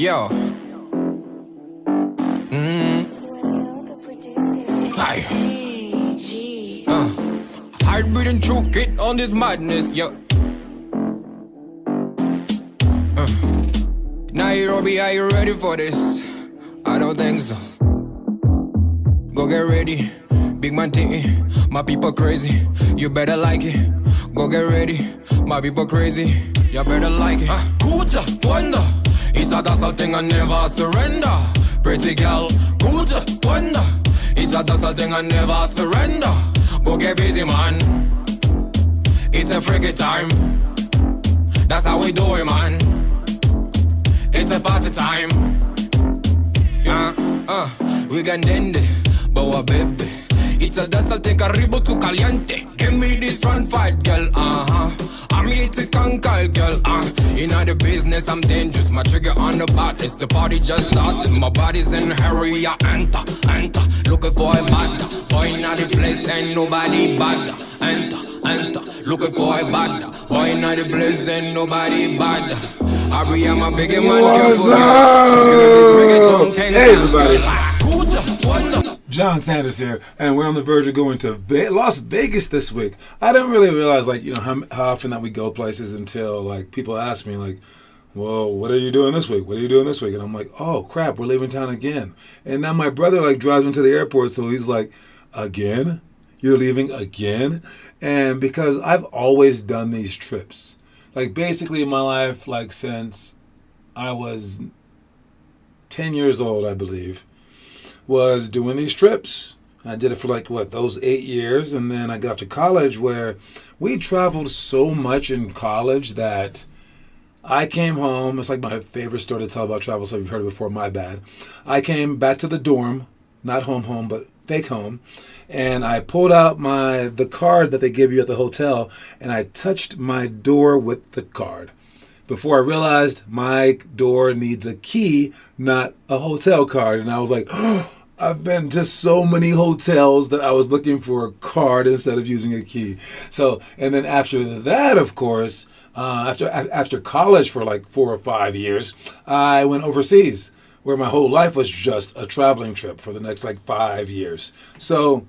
Yo. Aye. Hard breathing through kid on this madness, yo. Nairobi, are you ready for this? I don't think so. Go get ready, big man thing. My people crazy, you better like it. Go get ready, my people crazy, you better like it. Kuta, wonder, it's a dazzle thing and never surrender. Pretty girl, Kuta, wonder, it's a dazzle thing and never surrender. Go get busy, man. It's a freaky time. That's how we do it, man. It's a party time. We can end it, but baby. It's a dazzle thing, karibu tu caliente. Give me this front fight, girl. I'm here to conquer, girl. In the business, I'm dangerous. My trigger on the bat. It's the party just started. My body's in a hurry. I enter. Looking for a bad boy in the place. Ain't nobody bad. Enter. Looking for a bad boy in the place. Ain't nobody bad. I am a big man. Hey, everybody. John Sanders here, and we're on the verge of going to Las Vegas this week. I didn't really realize, how often that we go places until, people ask me, well, what are you doing this week? What are you doing this week? And I'm like, oh, crap, we're leaving town again. And now my brother, drives me to the airport, so he's like, again? You're leaving again? And because I've always done these trips. Basically in my life, since I was 10 years old, I believe, was doing these trips. I did it for those 8 years, and then I got to college where we traveled so much in college that I came home. It's my favorite story to tell about travel, so if you've heard it before, my bad. I came back to the dorm, not home, but fake home, and I pulled out the card that they give you at the hotel, and I touched my door with the card. Before I realized my door needs a key, not a hotel card. And I was like, oh, I've been to so many hotels that I was looking for a card instead of using a key. So, and then after that, of course, after college for 4 or 5 years, I went overseas, where my whole life was just a traveling trip for the next 5 years. So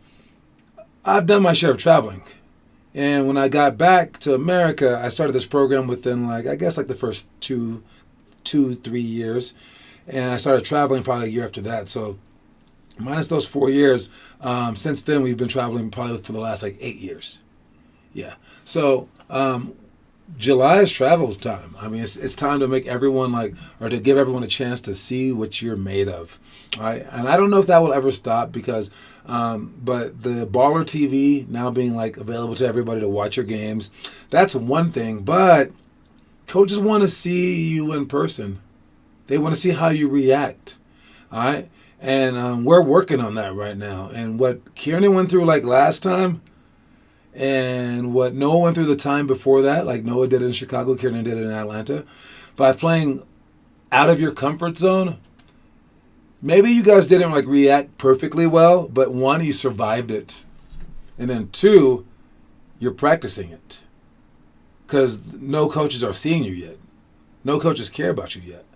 I've done my share of traveling. And when I got back to America, I started this program within the first 3 years. And I started traveling probably a year after that. So minus those 4 years, since then we've been traveling probably for the last 8 years. Yeah. So July is travel time. I mean, it's time to make everyone or to give everyone a chance to see what you're made of. All right. And I don't know if that will ever stop because but the Baller TV now being available to everybody to watch your games, that's one thing. But coaches want to see you in person. They want to see how you react. All right. And we're working on that right now. And what Kieran went through last time, and what Noah went through the time before that, Noah did it in Chicago, Kieran did it in Atlanta, by playing out of your comfort zone. Maybe you guys didn't react perfectly well, but one, you survived it. And then two, you're practicing it. Because no coaches are seeing you yet. No coaches care about you yet.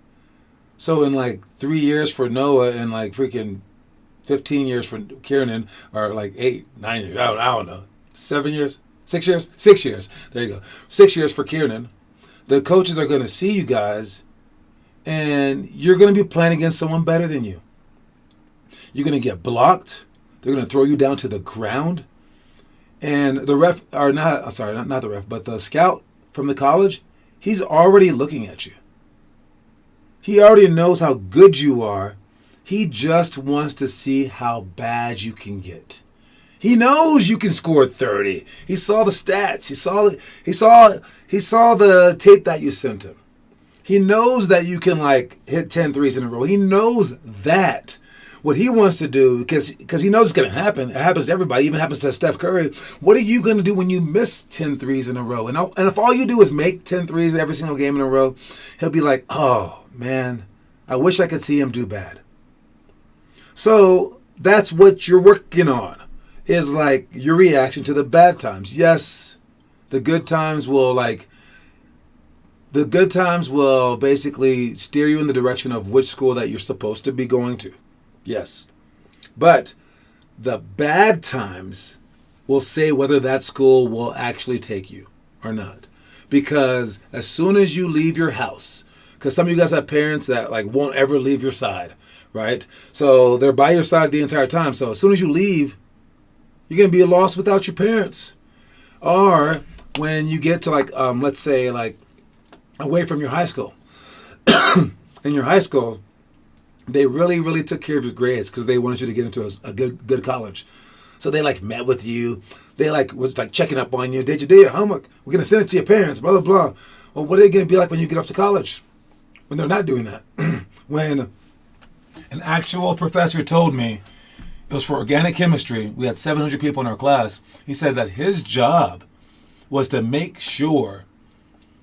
So in 3 years for Noah and freaking 15 years for Kieran, or 8, 9 years, I don't know. 7 years? 6 years? 6 years. There you go. 6 years for Kieran. The coaches are going to see you guys, and you're going to be playing against someone better than you. You're going to get blocked. They're going to throw you down to the ground. And the ref, or not, sorry, not the ref, but the scout from the college, he's already looking at you. He already knows how good you are. He just wants to see how bad you can get. He knows you can score 30. He saw the stats. He saw the tape that you sent him. He knows that you can hit 10 threes in a row. He knows that. What he wants to do, because he knows it's going to happen. It happens to everybody. It even happens to Steph Curry. What are you going to do when you miss 10 threes in a row? And if all you do is make 10 threes every single game in a row, he'll be like, oh, man, I wish I could see him do bad. So that's what you're working on, is your reaction to the bad times. Yes, the good times will The good times will basically steer you in the direction of which school that you're supposed to be going to. Yes. But the bad times will say whether that school will actually take you or not. Because as soon as you leave your house, because some of you guys have parents that like won't ever leave your side, right? So they're by your side the entire time. So as soon as you leave, you're going to be lost without your parents. Or when you get to like, let's say like away from your high school. In your high school, they really, really took care of your grades because they wanted you to get into a good college. So they like met with you. They like was like checking up on you. Did you do your homework? We're gonna send it to your parents. Blah blah blah. Well, what are they gonna be like when you get off to college? When they're not doing that. When an actual professor told me it was for organic chemistry. We had 700 people in our class. He said that his job was to make sure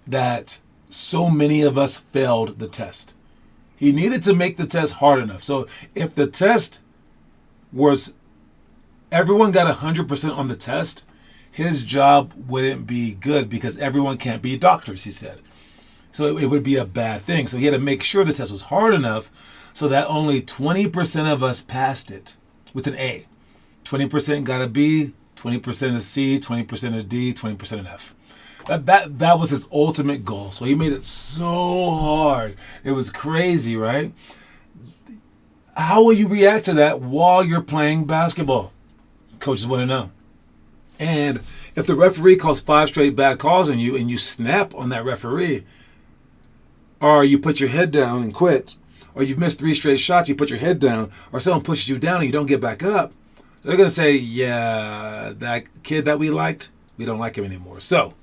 that so many of us failed the test. He needed to make the test hard enough. So if the test was everyone got 100% on the test, his job wouldn't be good because everyone can't be doctors, he said. So it would be a bad thing. So he had to make sure the test was hard enough so that only 20% of us passed it with an A. 20% got a B, 20% a C, 20% a D, 20% an F. That was his ultimate goal. So he made it so hard. It was crazy, right? How will you react to that while you're playing basketball? Coaches want to know. And if the referee calls 5 straight bad calls on you and you snap on that referee, or you put your head down and quit, or you've missed 3 straight shots, you put your head down, or someone pushes you down and you don't get back up, they're going to say, yeah, that kid that we liked, we don't like him anymore. So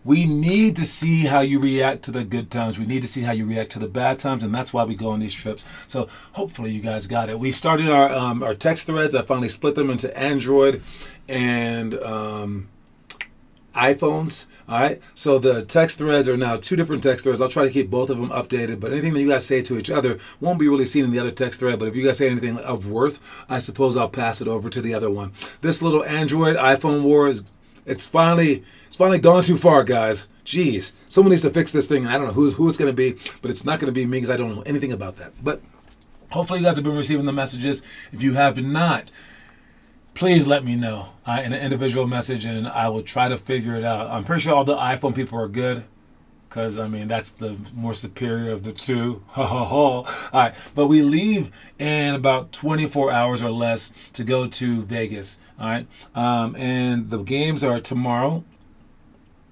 we need to see how you react to the good times. We need to see how you react to the bad times, and that's why we go on these trips. So hopefully you guys got it. We started our text threads. I finally split them into Android and iPhones. All right. So the text threads are now 2 different text threads. I'll try to keep both of them updated, but anything that you guys say to each other won't be really seen in the other text thread. But if you guys say anything of worth, I suppose I'll pass it over to the other one. This little Android iPhone war is it's finally gone too far, guys. Jeez, someone needs to fix this thing. I don't know who it's going to be, but it's not going to be me because I don't know anything about that. But hopefully you guys have been receiving the messages. If you have not, please let me know in an individual message, and I will try to figure it out. I'm pretty sure all the iPhone people are good because, I mean, that's the more superior of the two. All right, but we leave in about 24 hours or less to go to Vegas. All right, and the games are tomorrow.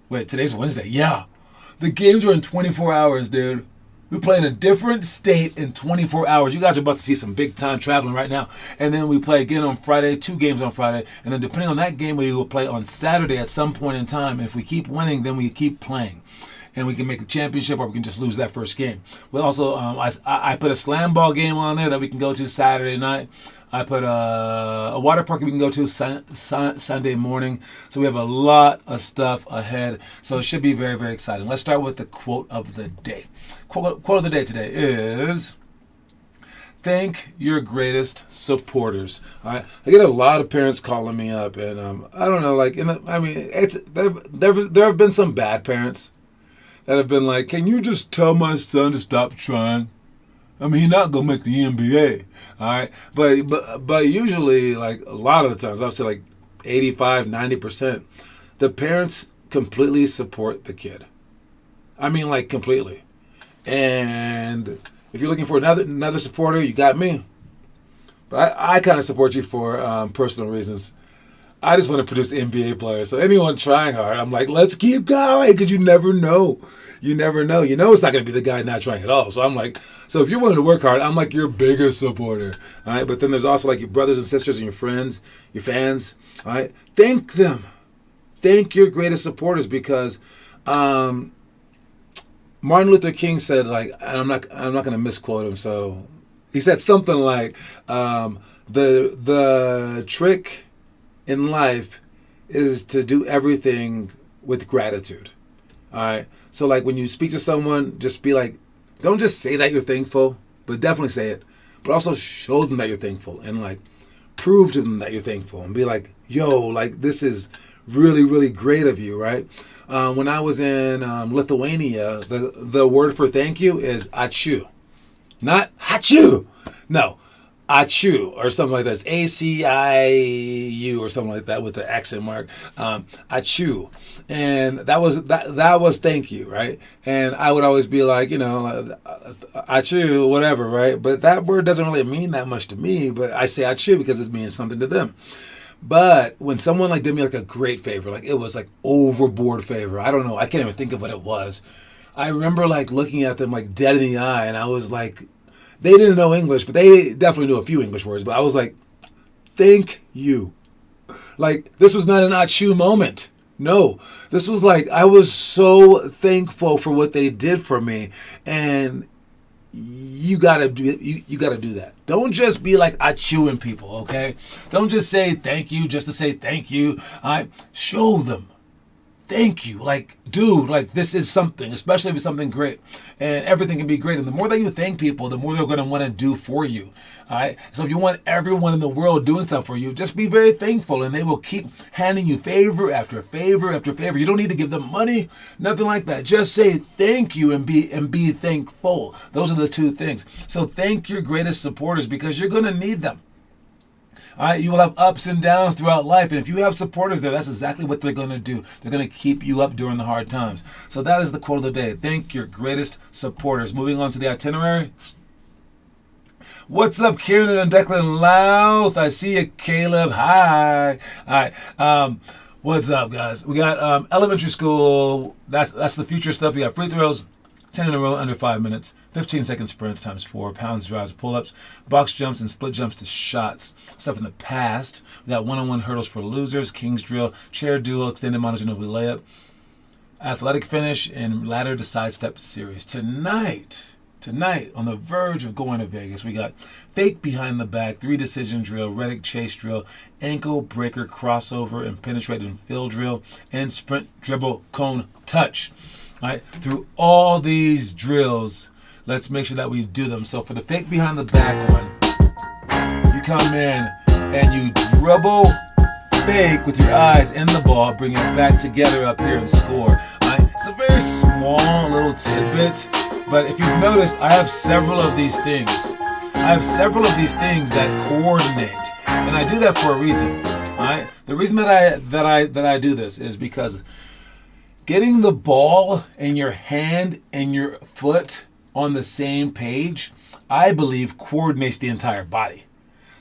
Wait, today's Wednesday. Yeah, the games are in 24 hours, dude. We play in a different state in 24 hours. You guys are about to see some big time traveling right now. And then we play again on Friday, 2 games on Friday. And then depending on that game, we will play on Saturday at some point in time. If we keep winning, then we keep playing. And we can make the championship, or we can just lose that first game. But also, I put a slam ball game on there that we can go to Saturday night. I put a water park we can go to Sunday morning. So we have a lot of stuff ahead. So it should be very, very exciting. Let's start with the quote of the day. Quote of the day today is, thank your greatest supporters. All right? I get a lot of parents calling me up, and I don't know, like, there have been some bad parents that have been like, can you just tell my son to stop trying? I mean, he's not gonna make the NBA, all right? But usually, like a lot of the times, I would say like 85, 90%, the parents completely support the kid. I mean, like completely. And if you're looking for another supporter, you got me. But I kind of support you for personal reasons. I just want to produce NBA players. So anyone trying hard, I'm like, let's keep going, because you never know. You never know. You know it's not going to be the guy not trying at all. So I'm like, so if you're willing to work hard, I'm like your biggest supporter. All right. But then there's also like your brothers and sisters and your friends, your fans. All right. Thank them. Thank your greatest supporters, because Martin Luther King said, like, and I'm not going to misquote him. So he said something like, the trick in life is to do everything with gratitude. All right. So like when you speak to someone, just be like, don't just say that you're thankful, but definitely say it. But also show them that you're thankful, and like prove to them that you're thankful, and be like, yo, like this is really, really great of you, right? When I was in Lithuania, the word for thank you is ačiū. Not hachu. No. Achu or something like that. It's ACIU or something like that with the accent mark. Achu. And that was thank you, right? And I would always be like, achu, whatever, right? But that word doesn't really mean that much to me, but I say achu because it means something to them. But when someone like did me like a great favor, like it was like overboard favor, I don't know, I can't even think of what it was. I remember like looking at them like dead in the eye, and I was like, they didn't know English, but they definitely knew a few English words. But I was like, thank you. Like, this was not an achu moment. No, this was like, I was so thankful for what they did for me. And you gotta do that. Don't just be like achuing people, okay? Don't just say thank you just to say thank you. All right? Show them. Thank you. Like, dude, like this is something, especially if it's something great. And everything can be great. And the more that you thank people, the more they're going to want to do for you. All right. So if you want everyone in the world doing stuff for you, just be very thankful, and they will keep handing you favor after favor after favor. You don't need to give them money, nothing like that. Just say thank you and be thankful. Those are the two things. So thank your greatest supporters, because you're going to need them. All right, you will have ups and downs throughout life. And if you have supporters there, that's exactly what they're going to do. They're going to keep you up during the hard times. So that is the quote of the day. Thank your greatest supporters. Moving on to the itinerary. What's up, Kieran and Declan Louth? I see you, Caleb. Hi. All right. What's up, guys? We got elementary school. That's the future stuff. We got free throws. 10 in a row under 5 minutes, 15-second sprints times 4, pounds, drives, pull-ups, box jumps, and split jumps to shots. Stuff in the past. We got one-on-one hurdles for losers, king's drill, chair duo, extended monoginobili layup, athletic finish, and ladder to sidestep series. Tonight, on the verge of going to Vegas, we got fake behind the back, 3-decision drill, Reddick chase drill, ankle breaker crossover, and penetrate and fill drill, and sprint dribble cone touch. All right, through all these drills, let's make sure that we do them. So for the fake behind the back one, you come in and you dribble fake with your eyes in the ball, bring it back together up here and score. All right, it's a very small little tidbit, but if you've noticed, I have several of these things. That coordinate, and I do that for a reason. All right, the reason that I do this is because getting the ball and your hand and your foot on the same page, I believe, coordinates the entire body.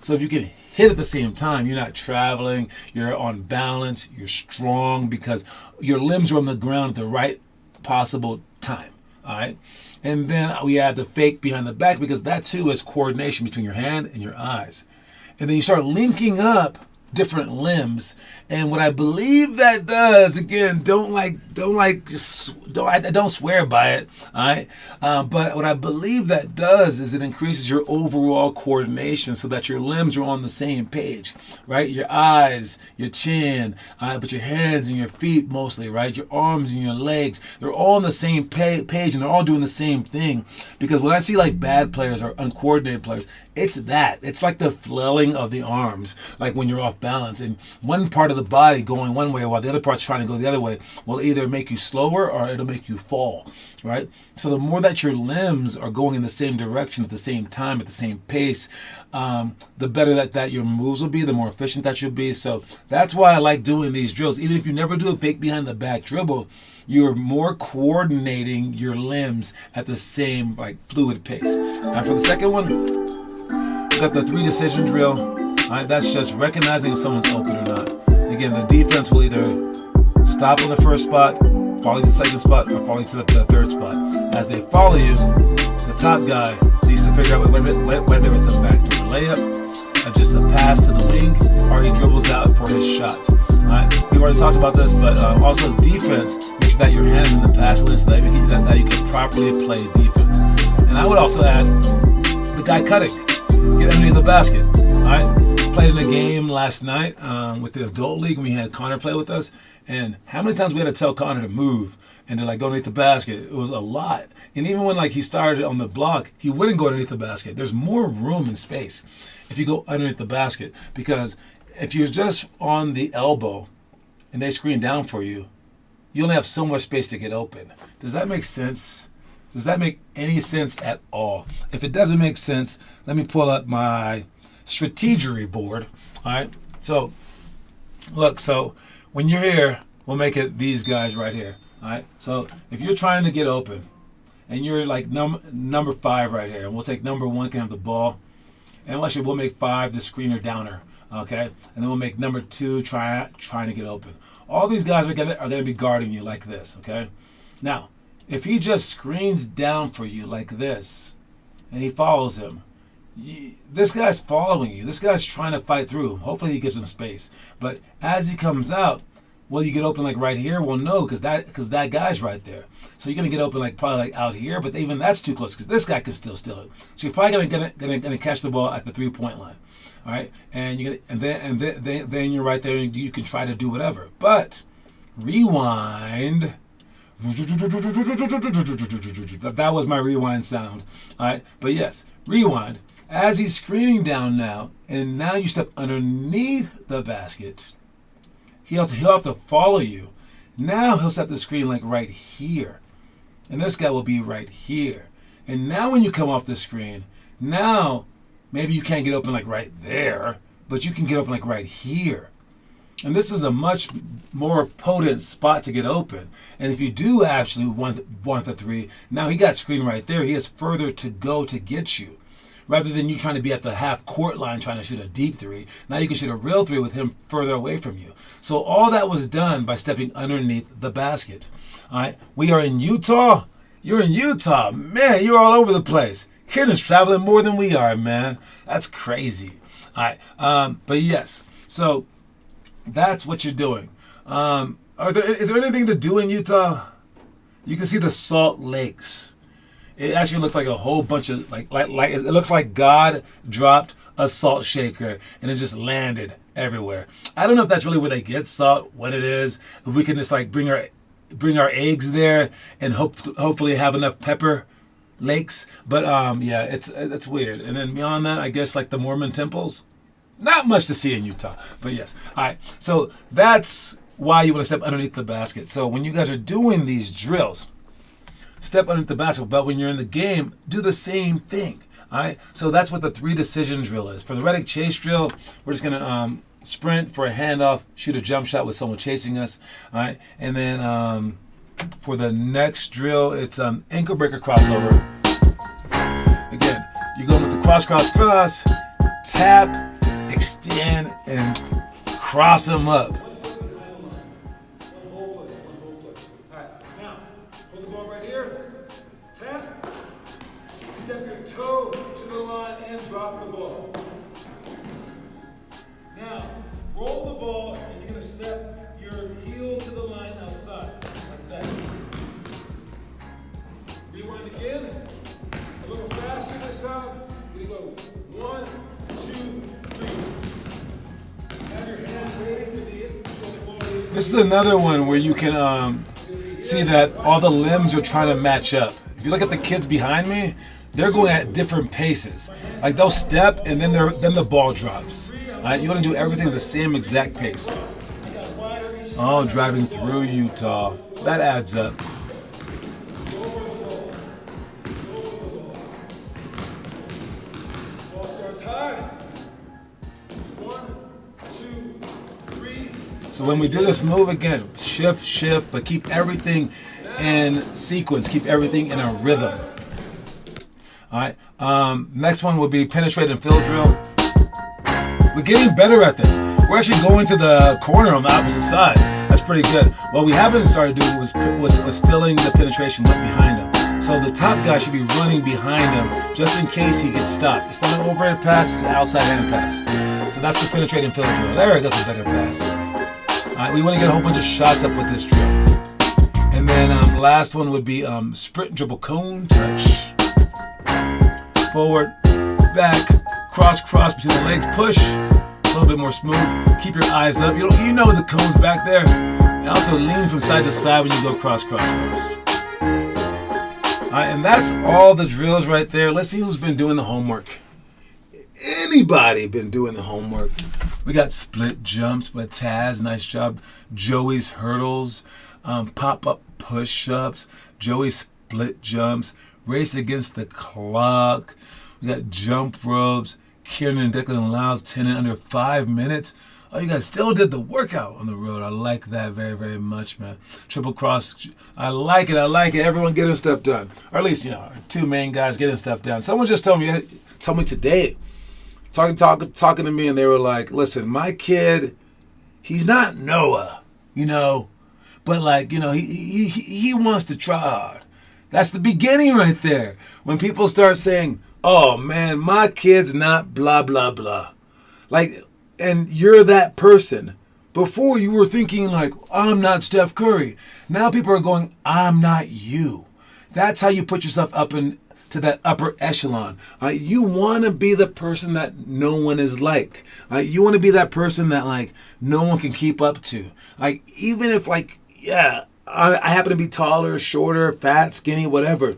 So if you can hit at the same time, you're not traveling, you're on balance, you're strong because your limbs are on the ground at the right possible time. All right. And then we add the fake behind the back, because that too is coordination between your hand and your eyes. And then you start linking up different limbs, and what I believe that does, again, don't swear by it, all right? But what I believe that does is it increases your overall coordination, so that your limbs are on the same page, right? Your eyes, your chin, but your hands and your feet mostly, right? Your arms and your legs, they're all on the same page, and they're all doing the same thing. Because when I see like bad players or uncoordinated players, it's like the flailing of the arms, like when you're off balance, and one part of the body going one way while the other part's trying to go the other way will either make you slower or it'll make you fall, right? So the more that your limbs are going in the same direction at the same time, at the same pace, the better that your moves will be, the more efficient that you'll be. So that's why I like doing these drills. Even if you never do a fake behind the back dribble, you're more coordinating your limbs at the same like fluid pace. And for the second one, we got the 3-decision drill. All right, that's just recognizing if someone's open or not. Again, the defense will either stop on the first spot, follow to the second spot, or follow to the third spot. As they follow you, the top guy needs to figure out whether it's a backdoor layup, or just a pass to the wing, or he dribbles out for his shot. All right, we've already talked about this, but also defense, make sure that your hands in the pass list, that you can properly play defense. And I would also add the guy cutting. Get underneath the basket. All right. Played in a game last night with the adult league, and we had Connor play with us. And how many times we had to tell Connor to move and to like go underneath the basket? It was a lot. And even when like he started on the block, he wouldn't go underneath the basket. There's more room and space if you go underneath the basket, because if you're just on the elbow and they screen down for you, you only have so much space to get open. Does that make sense? Does that make any sense at all? If it doesn't make sense, let me pull up my strategery board. All right. So, look. So when you're here, we'll make it these guys right here. All right. So if you're trying to get open, and you're like number 5 right here, and we'll take number 1 can have the ball, and actually we'll make 5 the screener downer. Okay. And then we'll make number 2 trying to get open. All these guys are gonna be guarding you like this. Okay. Now, if he just screens down for you like this, and he follows him, this guy's following you. This guy's trying to fight through him. Hopefully he gives him space. But as he comes out, will you get open like right here? Well, no, because that guy's right there. So you're gonna get open like probably like out here, but even that's too close because this guy can still steal it. So you're probably gonna catch the ball at the 3-point line. All right, and then you're right there, and you can try to do whatever. But rewind. That was my rewind sound. All right, but yes, rewind. As he's screening down now, and now you step underneath the basket. He'll have to follow you. Now he'll set the screen like right here, and this guy will be right here. And now when you come off the screen, now maybe you can't get open like right there, but you can get open like right here. And this is a much more potent spot to get open. And if you do actually want the 3, now he got screen right there. He has further to go to get you. Rather than you trying to be at the half court line trying to shoot a deep 3, now you can shoot a real 3 with him further away from you. So all that was done by stepping underneath the basket. All right, we are in Utah. You're in Utah. Man, you're all over the place. Kieran's traveling more than we are, man. That's crazy. All right, but yes, so that's what you're doing. Is there anything to do in Utah? You can see the Salt Lakes. It actually looks like a whole bunch of like it looks like God dropped a salt shaker and it just landed everywhere. I don't know if that's really where they get salt, what it is. If we can just like bring our eggs there and hopefully have enough pepper lakes. But yeah, it's weird. And then beyond that, I guess like the Mormon temples. Not much to see in Utah, but yes. All right, so that's why you want to step underneath the basket. So when you guys are doing these drills, step underneath the basket, but when you're in the game, do the same thing. All right, so that's what the 3 decision drill is. For the Reddick chase drill, we're just gonna sprint for a handoff, shoot a jump shot with someone chasing us. All right, and then for the next drill, it's ankle breaker crossover. Again, you go with the cross, tap, extend, and cross them up. Alright, now, put the ball right here, tap, step your toe to the line and drop the ball. Now, roll the ball and you're going to step your heel to the line outside, like that. Rewind again, a little faster this time. We go 1, 2, 3. Have your hand waiting for the ball. This is another one where you can see that all the limbs are trying to match up. If you look at the kids behind me, they're going at different paces. Like they'll step and then the ball drops. You want to do everything at the same exact pace. Oh, driving through Utah. That adds up. So when we do this move again, shift, but keep everything in sequence. Keep everything in a rhythm. All right. Next one will be penetrate and fill drill. We're getting better at this. We're actually going to the corner on the opposite side. That's pretty good. What we haven't started doing was filling the penetration right behind him. So the top guy should be running behind him just in case he gets stopped. It's not an overhead pass, it's an outside hand pass. So that's the penetrate and fill drill. There, that's a better pass. All right, we want to get a whole bunch of shots up with this drill. And then last one would be sprint, dribble, cone, touch. Forward, back, cross between the legs, push. A little bit more smooth. Keep your eyes up. You know the cone's back there. And also lean from side to side when you go cross. All right, and that's all the drills right there. Let's see who's been doing the homework. anybody been doing the homework? We got split jumps by Taz, nice job. Joey's hurdles, pop-up push-ups, Joey's split jumps, race against the clock. We got jump ropes, Kieran and Declan Lau 10 in under 5 minutes. Oh, you guys still did the workout on the road. I like that very, very much, man. Triple cross, I like it. Everyone getting stuff done. Or at least, our two main guys getting stuff done. Someone just told me today, talking to me, and they were like, listen, my kid, he's not Noah, but like, he wants to try hard. That's the beginning right there. When people start saying, oh man, my kid's not blah, blah, blah. Like, and you're that person. Before you were thinking like, I'm not Steph Curry. Now people are going, I'm not you. That's how you put yourself up into that upper echelon. You want to be the person that no one is like. You want to be that person that like no one can keep up to. Like even if like, I happen to be taller, shorter, fat, skinny, whatever.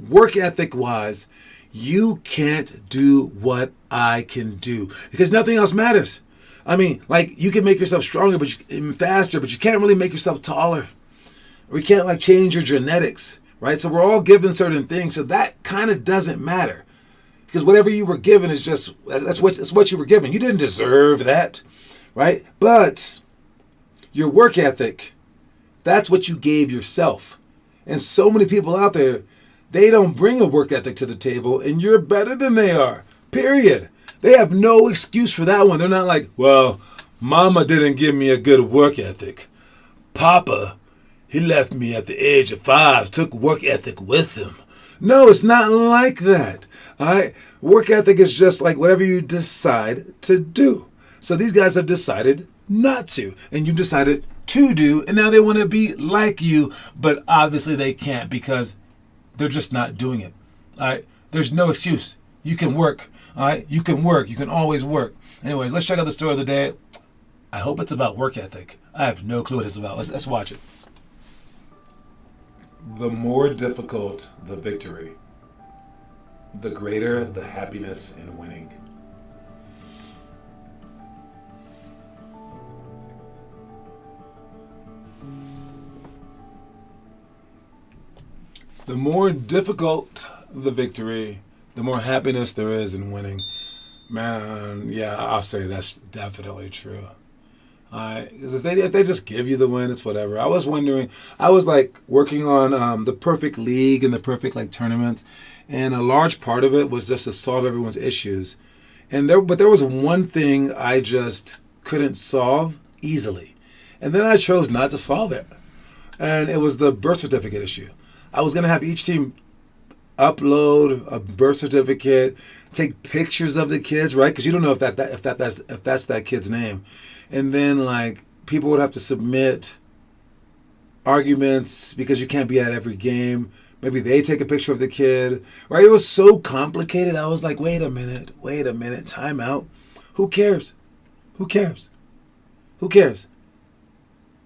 Work ethic wise, you can't do what I can do because nothing else matters. I mean, like you can make yourself stronger and faster, but you can't really make yourself taller. Or you can't like change your genetics, right? So we're all given certain things, so that kind of doesn't matter because whatever you were given is just that's what you were given. You didn't deserve that, right? But your work ethic, that's what you gave yourself. And so many people out there, they don't bring a work ethic to the table, and you're better than they are, period. They have no excuse for that one. They're not like, well, mama didn't give me a good work ethic. Papa, he left me at the age of 5, took work ethic with him. No, it's not like that. All right? Work ethic is just like whatever you decide to do. So these guys have decided not to, and you decided to do, and now they want to be like you, but obviously they can't because they're just not doing it. All right? There's no excuse. You can work. All right? You can work. You can always work. Anyways, let's check out the story of the day. I hope it's about work ethic. I have no clue what it's about. Let's watch it. The more difficult the victory, the greater the happiness in winning. The more difficult the victory, the more happiness there is in winning. Man, yeah, I'll say that's definitely true. Because if they just give you the win, it's whatever. I was wondering, I was like working on the perfect league and the perfect like tournaments, and a large part of it was just to solve everyone's issues. But there was one thing I just couldn't solve easily, and then I chose not to solve it, and it was the birth certificate issue. I was gonna have each team upload a birth certificate, take pictures of the kids, right? Because you don't know if that's that kid's name, and then like people would have to submit arguments because you can't be at every game. Maybe they take a picture of the kid, right? It was so complicated. I was like, wait a minute, time out. Who cares?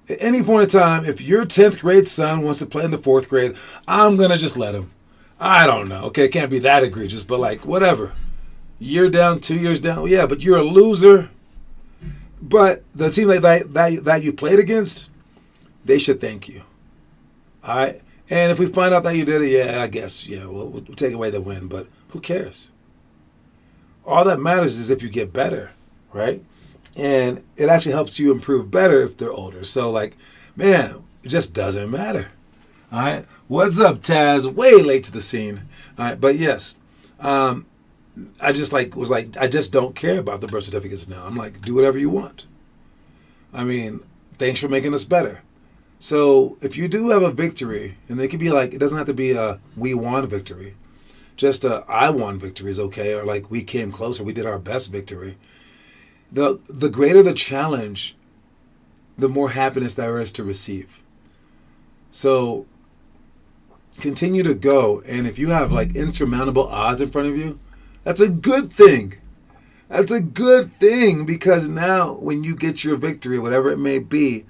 At any point in time, if your 10th grade son wants to play in the 4th grade, I'm going to just let him. I don't know. Okay, it can't be that egregious, but like, whatever. Year down, 2 years down. Yeah, but you're a loser. But the team that you played against, they should thank you. All right? And if we find out that you did it, yeah, I guess, yeah, we'll take away the win. But who cares? All that matters is if you get better, right? And it actually helps you improve better if they're older. So, like, man, it just doesn't matter. All right? What's up, Taz? Way late to the scene. All right? But, yes, I just don't care about the birth certificates now. I'm like, do whatever you want. I mean, thanks for making us better. So, if you do have a victory, and it could be like, it doesn't have to be a we won victory. Just a I won victory is okay. Or like, we came closer. We did our best victory. The greater the challenge, the more happiness there is to receive. So continue to go, and if you have like insurmountable odds in front of you, that's a good thing. That's a good thing because now when you get your victory, whatever it may be,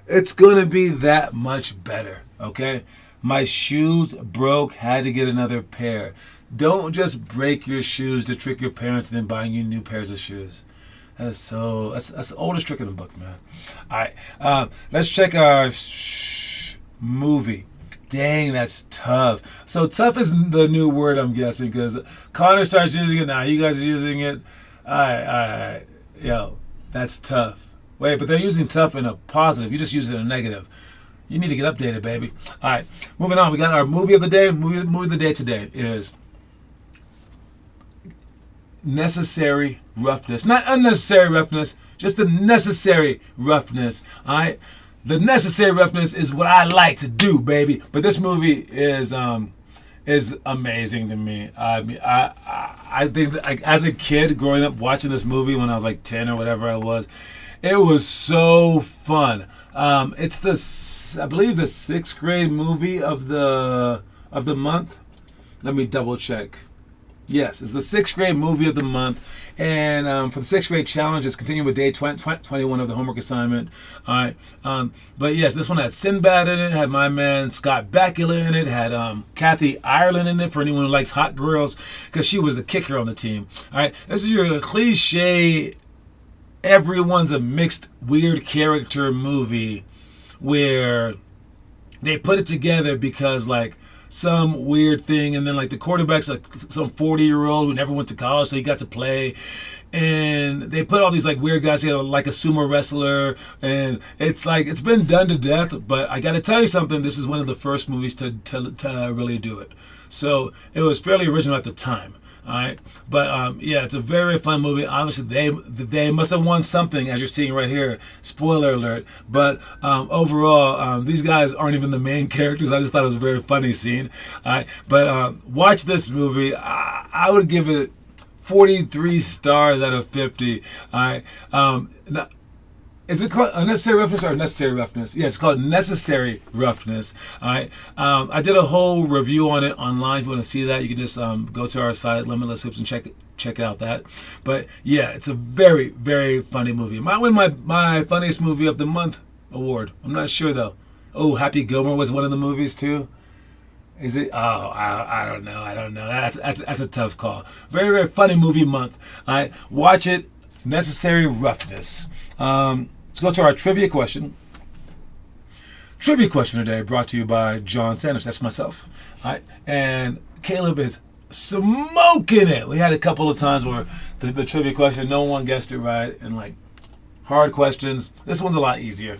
it's going to be that much better, okay? My shoes broke, had to get another pair. Don't just break your shoes to trick your parents and then buying you new pairs of shoes. That's the oldest trick in the book, man. All right, let's check our movie. Dang, that's tough. So tough is the new word, I'm guessing, because Connor starts using it now. You guys are using it. All right. Yo, that's tough. Wait, but they're using tough in a positive. You just use it in a negative. You need to get updated, baby. All right, moving on. We got our movie of the day. Movie of the day today is necessary roughness. Not unnecessary roughness, just the necessary roughness. All right? The necessary roughness is what I like to do, baby. But this movie is amazing to me. I mean, I think that, like, as a kid growing up watching this movie when I was like 10 or whatever I was, it was so fun. It's I believe the 6th grade movie of the month. Let me double check. Yes, it's the 6th grade movie of the month. And for the 6th grade challenge, it's continuing with day 21 of the homework assignment. All right. But yes, this one had Sinbad in it, had my man Scott Bakula in it, had Kathy Ireland in it for anyone who likes hot girls, because she was the kicker on the team. All right. This is your cliche, everyone's a mixed, weird character movie where they put it together because, like, some weird thing, and then like the quarterback's like some 40-year-old who never went to college, so he got to play, and they put all these like weird guys together, like a sumo wrestler, and it's like it's been done to death. But I got to tell you something, this is one of the first movies to really do it, so it was fairly original at the time. All right, but yeah, it's a very fun movie. Obviously, they must have won something, as you're seeing right here. Spoiler alert! But overall, these guys aren't even the main characters. I just thought it was a very funny scene. All right, but watch this movie. I would give it 43 stars out of 50. All right. Now, is it called unnecessary roughness or necessary roughness? Yeah, it's called necessary roughness. All right. I did a whole review on it online. If you want to see that, you can just go to our site, Limitless Hoops, and check out that. But yeah, it's a very, very funny movie. It might win my funniest movie of the month award. I'm not sure though. Oh, Happy Gilmore was one of the movies too. Is it? Oh, I don't know. That's a tough call. Very, very funny movie month. All right, watch it. Necessary roughness. Let's go to our trivia question. Trivia question today brought to you by John Sanders. That's myself. All right, and Caleb is smoking it. We had a couple of times where the trivia question, no one guessed it right, and like hard questions. This one's a lot easier.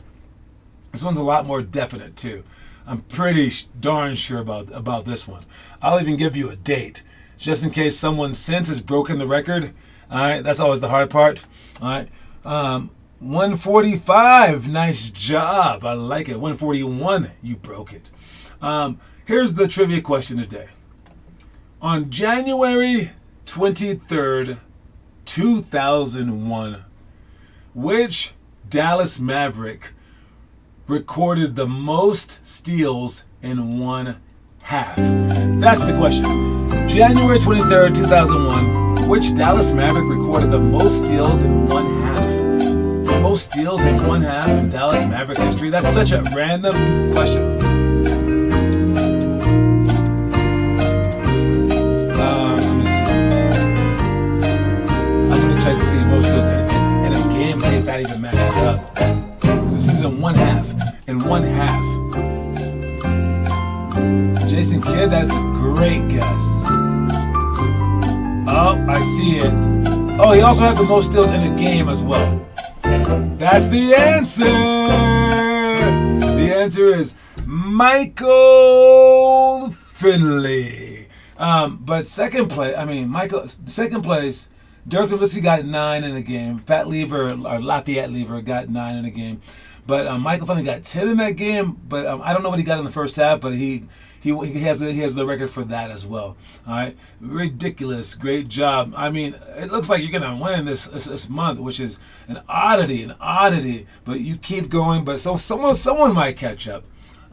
This one's a lot more definite too. I'm pretty darn sure about this one. I'll even give you a date, just in case someone since has broken the record. All right, that's always the hard part. All right, 145. Nice job. I like it. 141. You broke it. Here's the trivia question today. On January 23rd, 2001, which Dallas Maverick recorded the most steals in one half? That's the question. January 23rd, 2001, which Dallas Maverick recorded the most steals in one half? The most steals in one half in Dallas Maverick history? That's such a random question. Let me see. I'm going to check to see most steals in a game, see if that even matches up. This is in one half. In one half. Jason Kidd, that is a great guess. Oh, I see it. Oh, he also had the most steals in a game as well. That's the answer. The answer is Michael Finley. But second place, Dirk Nowitzki got 9 in a game. Lafayette Lever got 9 in a game. But Michael Finley got 10 in that game. But I don't know what he got in the first half. But he has the record for that as well. All right, ridiculous, great job. I mean, it looks like you're gonna win this month, which is an oddity. But you keep going. But someone might catch up.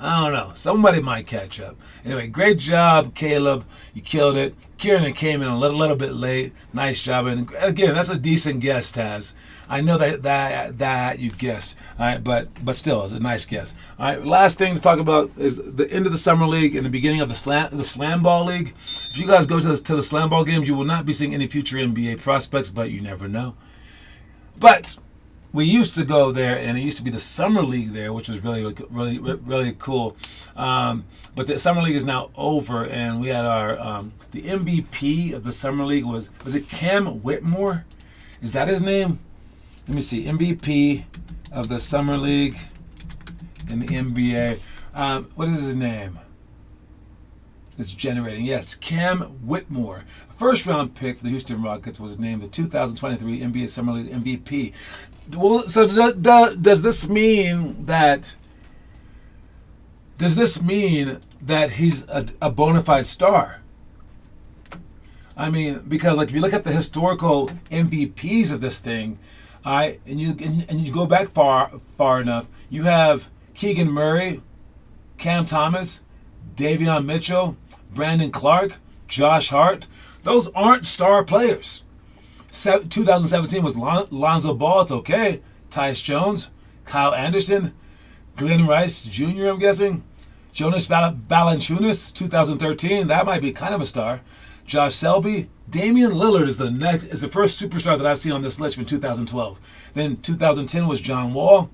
I don't know. Somebody might catch up. Anyway, great job, Caleb. You killed it. Kieran came in a little bit late. Nice job. And again, that's a decent guess, Taz. I know that you guessed. All right, but still, it's a nice guess. All right, last thing to talk about is the end of the summer league and the beginning of the slam ball league. If you guys go to the slam ball games, you will not be seeing any future NBA prospects, but you never know. But we used to go there, and it used to be the summer league there, which was really cool. But the summer league is now over, and we had our the MVP of the summer league was it Cam Whitmore? Is that his name? Let me see. MVP of the summer league in the NBA. What is his name? It's generating. Yes, Cam Whitmore. First round pick for the Houston Rockets was named the 2023 NBA Summer League MVP. Well, so does this mean that he's a bona fide star? I mean, because like if you look at the historical MVPs of this thing, and you go back far enough, you have Keegan Murray, Cam Thomas, Davion Mitchell, Brandon Clark, Josh Hart. Those aren't star players. 2017 was Lonzo Ball, it's okay. Tyus Jones, Kyle Anderson, Glenn Rice Jr., I'm guessing. Jonas Valanciunas, 2013, that might be kind of a star. Josh Selby. Damian Lillard is the first superstar that I've seen on this list from 2012. Then 2010 was John Wall,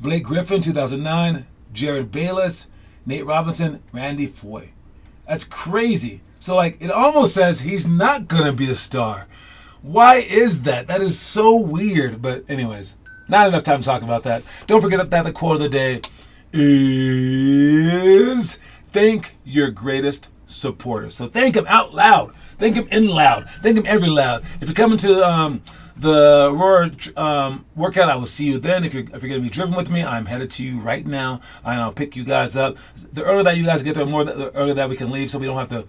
Blake Griffin, 2009, Jared Bayless, Nate Robinson, Randy Foye. That's crazy. So like it almost says he's not gonna be a star. Why is that? That is so weird. But anyways, not enough time to talk about that. Don't forget that the quote of the day is thank your greatest supporters. So thank him out loud. Thank him in loud. Thank him every loud. If you're coming to the Aurora workout, I will see you then. If you're going to be driven with me, I'm headed to you right now, and I'll pick you guys up. The earlier that you guys get there, the earlier that we can leave, so we don't have to,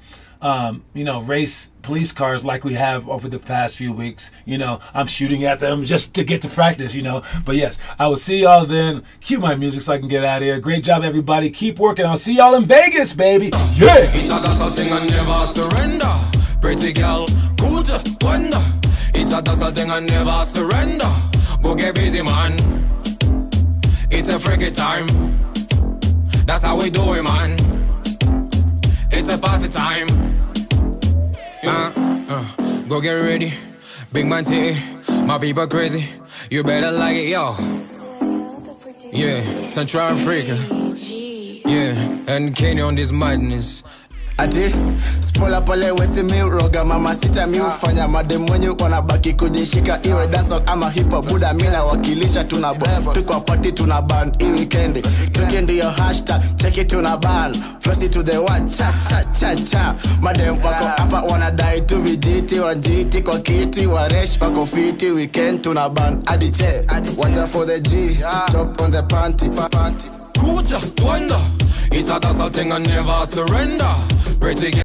race police cars like we have over the past few weeks. I'm shooting at them just to get to practice. But yes, I will see y'all then. Cue my music so I can get out of here. Great job, everybody. Keep working. I'll see y'all in Vegas, baby. Yeah. It's something I never surrender. Pretty girl, good wonder. It's a thing I never surrender. Go get busy, man. It's a freaky time. That's how we do it, man. It's a party time. Go get ready. Big man titty. My people crazy. You better like it, yo. Yeah, Central Africa. Yeah, and Kenya on this madness. Ati spola pale wesi mi roga mama sita mi ufanya madem wenye wanabaki kujishika iwe dancehall ama hip hop buda mina wakilisha tunabomb tuko party tunaban hii weekend tukendi yo hashtag check it tunaban press it to the one cha cha cha cha madem wako hapa wanadai tu vijiti wanjiti kwa kiti waresh wako fiti weekend tunaban adi che wanja for the G chop on the panty Kuja wonder. It's a thing I never surrender. Pretty